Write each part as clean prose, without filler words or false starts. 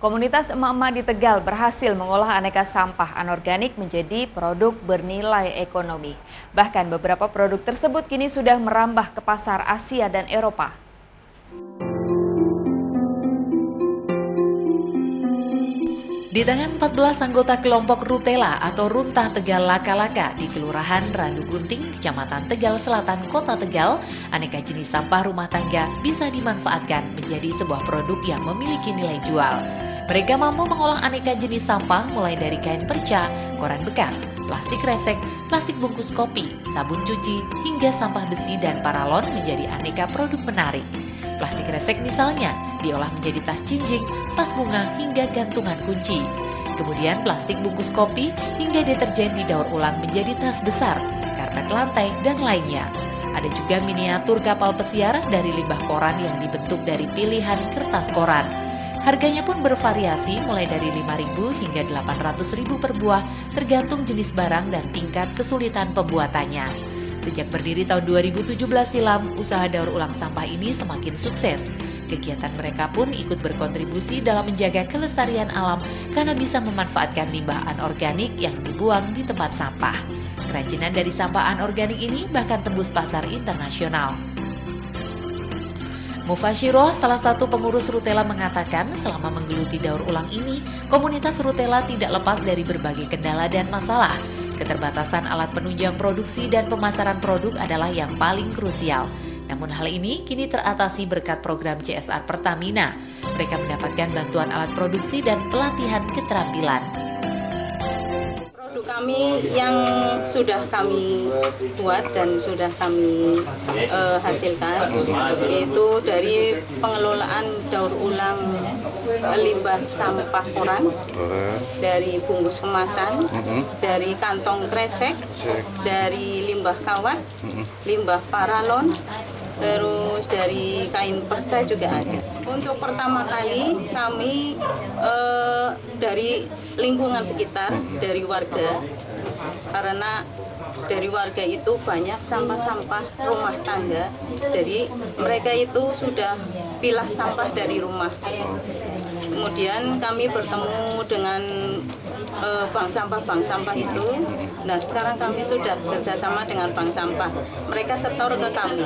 Komunitas emak-emak di Tegal berhasil mengolah aneka sampah anorganik menjadi produk bernilai ekonomi. Bahkan beberapa produk tersebut kini sudah merambah ke pasar Asia dan Eropa. Di tangan 14 anggota kelompok Rutela atau Runtah Tegal Laka-Laka di Kelurahan Randu Gunting, Kecamatan Tegal Selatan, Kota Tegal, aneka jenis sampah rumah tangga bisa dimanfaatkan menjadi sebuah produk yang memiliki nilai jual. Mereka mampu mengolah aneka jenis sampah mulai dari kain perca, koran bekas, plastik resek, plastik bungkus kopi, sabun cuci, hingga sampah besi dan paralon menjadi aneka produk menarik. Plastik resek misalnya diolah menjadi tas jinjing, vas bunga, hingga gantungan kunci. Kemudian plastik bungkus kopi hingga deterjen didaur ulang menjadi tas besar, karpet lantai, dan lainnya. Ada juga miniatur kapal pesiar dari limbah koran yang dibentuk dari pilihan kertas koran. Harganya pun bervariasi mulai dari Rp5.000 hingga Rp800.000 per buah, tergantung jenis barang dan tingkat kesulitan pembuatannya. Sejak berdiri tahun 2017 silam, usaha daur ulang sampah ini semakin sukses. Kegiatan mereka pun ikut berkontribusi dalam menjaga kelestarian alam karena bisa memanfaatkan limbah anorganik yang dibuang di tempat sampah. Kerajinan dari sampah anorganik ini bahkan tembus pasar internasional. Mufashiroh, salah satu pengurus Rutela, mengatakan selama menggeluti daur ulang ini, komunitas Rutela tidak lepas dari berbagai kendala dan masalah. Keterbatasan alat penunjang produksi dan pemasaran produk adalah yang paling krusial. Namun hal ini kini teratasi berkat program CSR Pertamina. Mereka mendapatkan bantuan alat produksi dan pelatihan keterampilan. Produk kami yang sudah kami buat dan sudah kami hasilkan yaitu dari pengelolaan daur ulang limbah sampah koran, dari bungkus kemasan, dari kantong kresek, dari limbah kawat, limbah paralon, terus dari kain perca juga ada. Untuk pertama kali kami dari lingkungan sekitar, dari warga, karena dari warga itu banyak sampah-sampah rumah tangga, jadi mereka itu sudah pilah sampah dari rumah. Kemudian kami bertemu dengan bank sampah itu. Nah, sekarang kami sudah kerjasama dengan bank sampah. Mereka setor ke kami.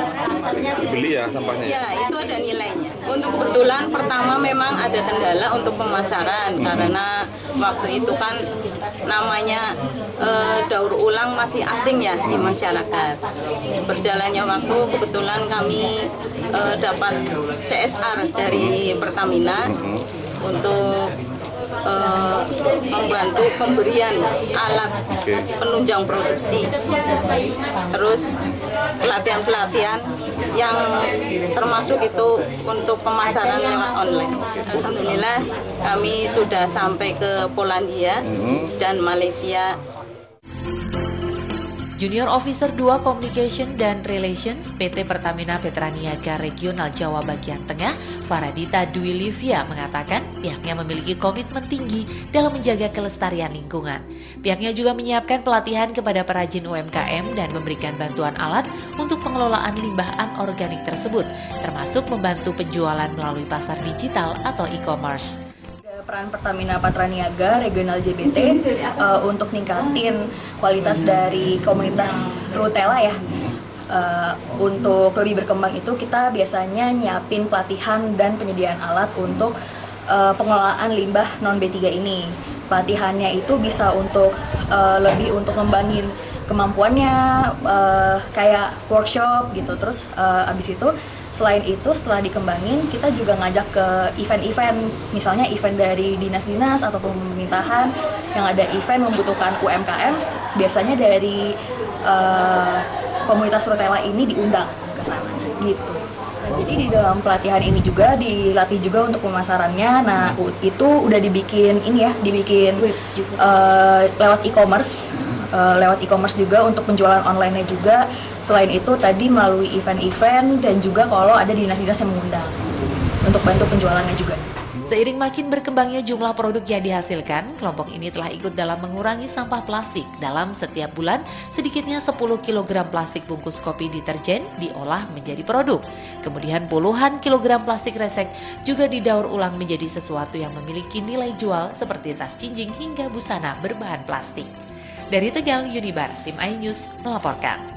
Beli ya sampahnya? Ya, itu ada nilainya. Untuk kebetulan pertama memang ada kendala untuk pemasaran karena waktu itu kan namanya daur ulang masih asing ya di masyarakat. Berjalannya waktu kebetulan kami dapat CSR dari Pertamina untuk membantu pemberian alat penunjang produksi, terus pelatihan-pelatihan yang termasuk itu untuk pemasaran lewat online. Alhamdulillah kami sudah sampai ke Polandia dan Malaysia. Junior Officer 2 Communication dan Relations PT Pertamina Petraniaga Regional Jawa Bagian Tengah, Faradita Dwi Livia, mengatakan pihaknya memiliki komitmen tinggi dalam menjaga kelestarian lingkungan. Pihaknya juga menyiapkan pelatihan kepada perajin UMKM dan memberikan bantuan alat untuk pengelolaan limbah anorganik tersebut, termasuk membantu penjualan melalui pasar digital atau e-commerce. Peran Pertamina Patraniaga Regional JBT untuk ningkatin kualitas dari komunitas Rutela ya. Untuk lebih berkembang itu kita biasanya nyiapin pelatihan dan penyediaan alat untuk pengelolaan limbah non B3 ini. Pelatihannya itu bisa untuk lebih untuk ngembangin kemampuannya, kayak workshop gitu. Terus abis itu selain itu setelah dikembangin kita juga ngajak ke event-event, misalnya event dari dinas-dinas atau pemerintahan yang ada event membutuhkan UMKM, biasanya dari komunitas Rutela ini diundang ke sana gitu. Nah, jadi di dalam pelatihan ini juga dilatih juga untuk pemasarannya. Nah, itu udah dibikin lewat e-commerce. Lewat e-commerce juga untuk penjualan online-nya juga. Selain itu tadi melalui event-event dan juga kalau ada dinas-dinas yang mengundang untuk bantu penjualannya juga. Seiring makin berkembangnya jumlah produk yang dihasilkan, kelompok ini telah ikut dalam mengurangi sampah plastik. Dalam setiap bulan, sedikitnya 10 kg plastik bungkus kopi deterjen diolah menjadi produk. Kemudian puluhan kilogram plastik resek juga didaur ulang menjadi sesuatu yang memiliki nilai jual seperti tas jinjing hingga busana berbahan plastik. Dari Tegal, Unibar, Tim iNews melaporkan.